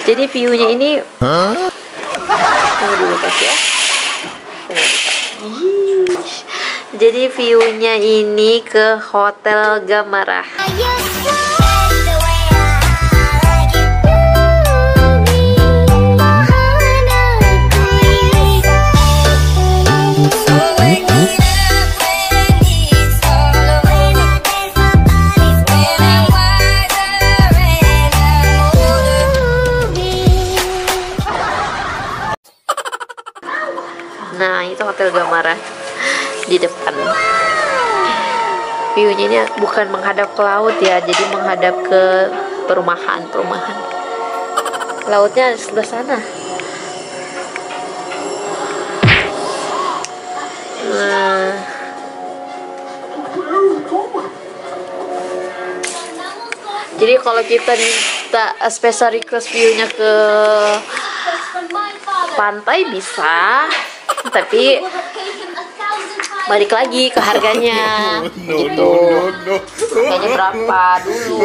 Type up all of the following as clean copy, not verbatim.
Jadi view-nya ini tunggu dulu guys ya. Jadi view-nya ini ke Hotel Gamarah. Nah, itu Hotel Gamarah di depan. View-nya ini bukan menghadap ke laut ya, jadi menghadap ke perumahan. Lautnya di sebelah sana. Nah, jadi kalau kita minta special request view-nya ke pantai bisa, tapi balik lagi ke harganya gitu. Harganya berapa dulu.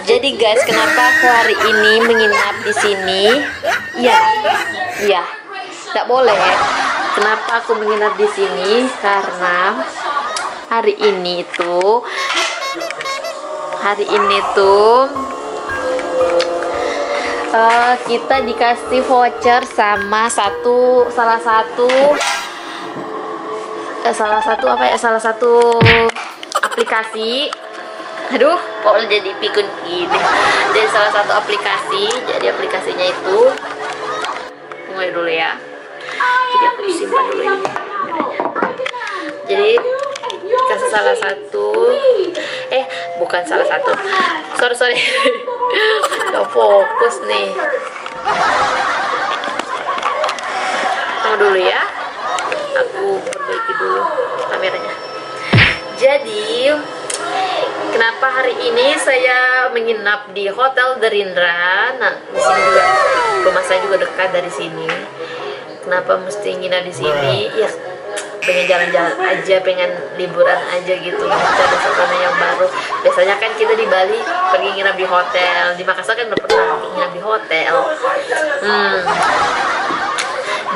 Jadi guys, kenapa aku hari ini menginap di sini? Iya, tidak boleh. Kenapa aku menginap di sini? Karena hari ini tuh kita dikasih voucher sama salah satu aplikasi. Aduh, kok jadi pikun gini. Jadi salah satu aplikasi. Jadi aplikasinya itu mulai dulu ya. Jadi aku simpan dulu ini. Jadi kasih salah satu. Bukan salah satu. Sorry. Udah fokus nih. Tunggu dulu ya. Aku perbaiki dulu kameranya. Jadi kenapa hari ini saya menginap di Hotel Derindra? Nah, di sini juga rumah saya juga dekat dari sini. Kenapa mesti nginap di sini? Ya, pengen jalan-jalan aja, pengen liburan aja gitu. Kita ada suasana yang baru. Biasanya kan kita di Bali pergi nginap di hotel. Di Makassar kan udah pernah nginap di hotel.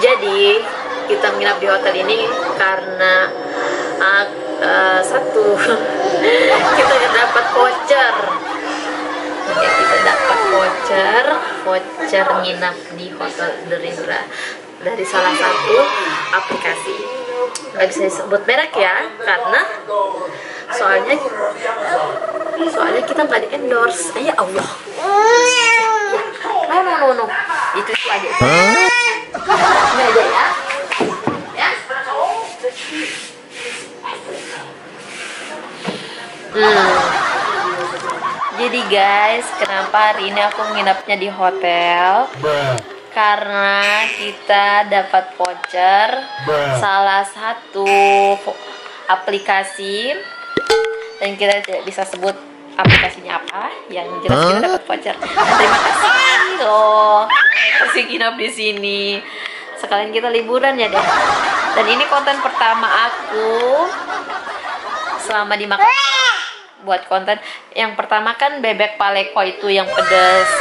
Jadi kita menginap di hotel ini karena satu kita dapat voucher. Ya, kita dapat voucher nginap di Hotel Derindra dari salah satu aplikasi. Nggak bisa disebut merek ya, karena soalnya kita nggak di endorse. Ya Allah. No. Itu aja. Ini aja ya. Jadi guys, kenapa hari ini aku menginapnya di hotel? Karena kita dapat voucher salah satu aplikasi, dan kita tidak bisa sebut aplikasinya apa. Yang jelas kita dapat voucher. Terima kasih loh, kasih nginap di sini. Sekalian kita liburan ya deh. Dan ini konten pertama aku selama di Makassar. Buat konten yang pertama kan bebek paleko itu yang pedas.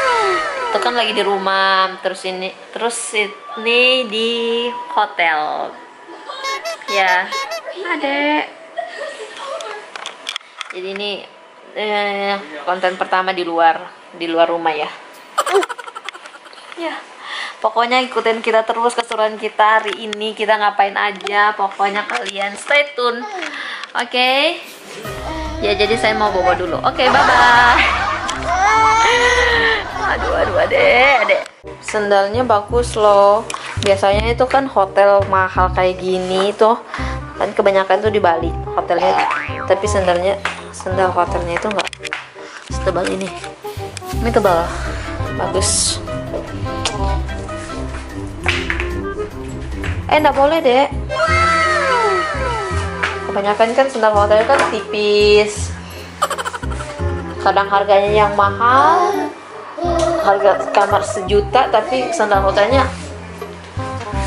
Itu kan lagi di rumah, terus ini di hotel. Ya, adek. Jadi ini konten pertama di luar rumah ya. Ya. Pokoknya ikutin kita terus keseruan kita hari ini, kita ngapain aja. Pokoknya kalian stay tune. Oke. Ya, jadi saya mau bobo dulu. Oke, bye-bye. Aduh, adek. Sendalnya bagus loh. Biasanya itu kan hotel mahal kayak gini tuh. Kan kebanyakan tuh di Bali hotelnya. Tapi sendal hotelnya itu enggak setebal ini. Ini tebal. Bagus. Enggak boleh, Dek. Kebanyakan kan sendal hotel kan tipis. Kadang harganya yang mahal, harga kamar 1 juta, tapi sendal hotelnya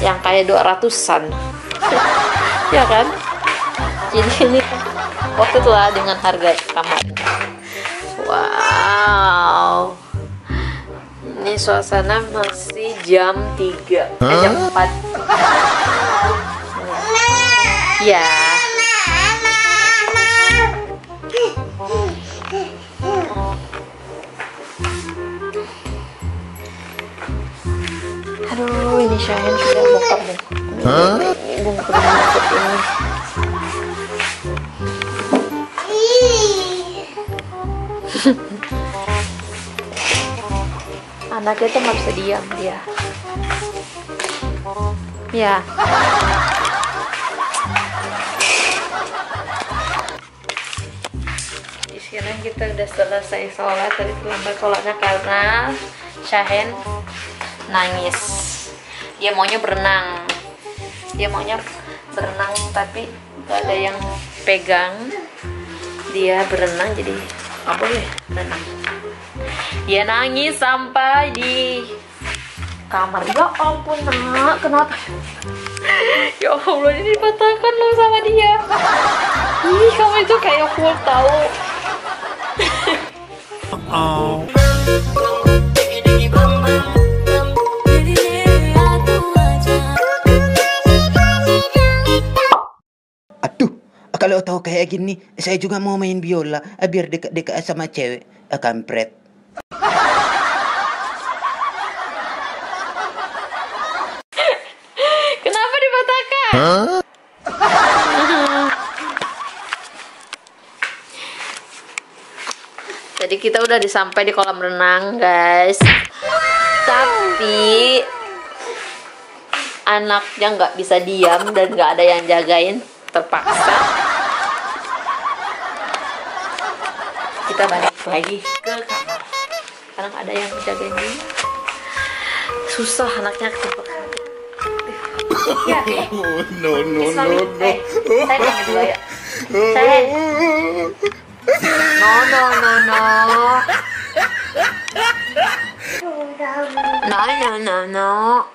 yang kayak 200-an. Ya kan? Jadi ini waktu itu lah dengan harga kamar. Wow. Ini suasana masih jam 3, jam 4. Ya. Aduh, ini Syahen sudah bongkar-bongkar. Bongkar-bongkar ini. Anaknya tuh nggak bisa diam dia. Ya. Di sini kita udah selesai sholat. Tadi terlambat sholatnya karena Syahen nangis. Dia maunya berenang. Tapi gak ada yang pegang. Dia berenang jadi nggak boleh berenang. Dia nangis sampai di kamar. Ya ampun nak, kenapa? Ya Allah, ini dipatahkan loh sama dia. Ih, kamu itu kayak full tahu. Aduh, kalau tahu kayak gini, saya juga mau main biola biar dekat-dekat sama cewek. Kampret. Kenapa dipatahkan? Jadi kita udah sampai di kolam renang, guys. Tapi anaknya nggak bisa diam dan nggak ada yang jagain, terpaksa kita balik lagi ke kamar karena nggak ada yang jagain dia. Susah anaknya ketebak. Ya, No. saya tanya dulu ya. Saya no.